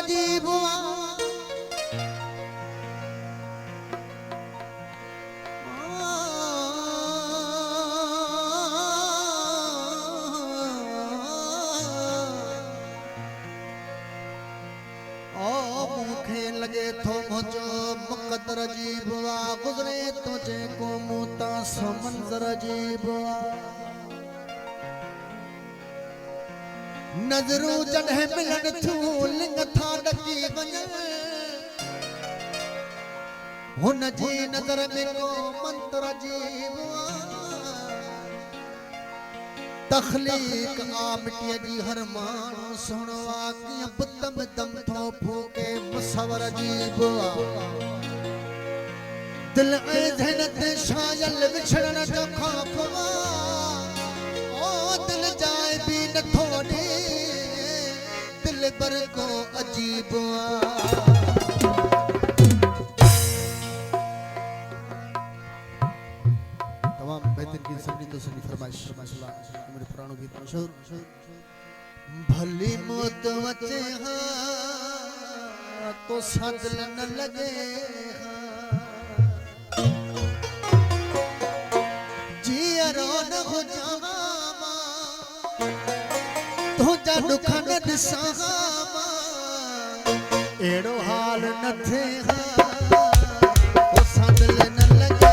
जीवा लगे थो मुझो मुकदर जीवा गुजरे तुझे को मुता समंदर जीवा नजरू जॾहिं मिलन थियूं लिंग था ॾकी वञनि हुन जी नज़र में को मंत्र जीवा तखलीक आ मिटीअ जी हर माण्हू सुहिणो आहे कीअं बुत में दम थो फूके मुसवर जीबो दिल ऐं ज़हन ते शायल विछड़ण जो ख़ौफ़ ओ दिल जाए भी नथो ॾे दिल बर को अजीब तमाम बेहतरीन गीत सभी तो सुनी फरमाइश मेरे पुरानो गीत मशहूर भली मौत वचे हाँ तो सादल न लगे जियरो न हो जावा तो जा दुख न दिसावा एड़ो हाल न थे हाँ तो सादल न लगे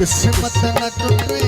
किस्मत न टूटे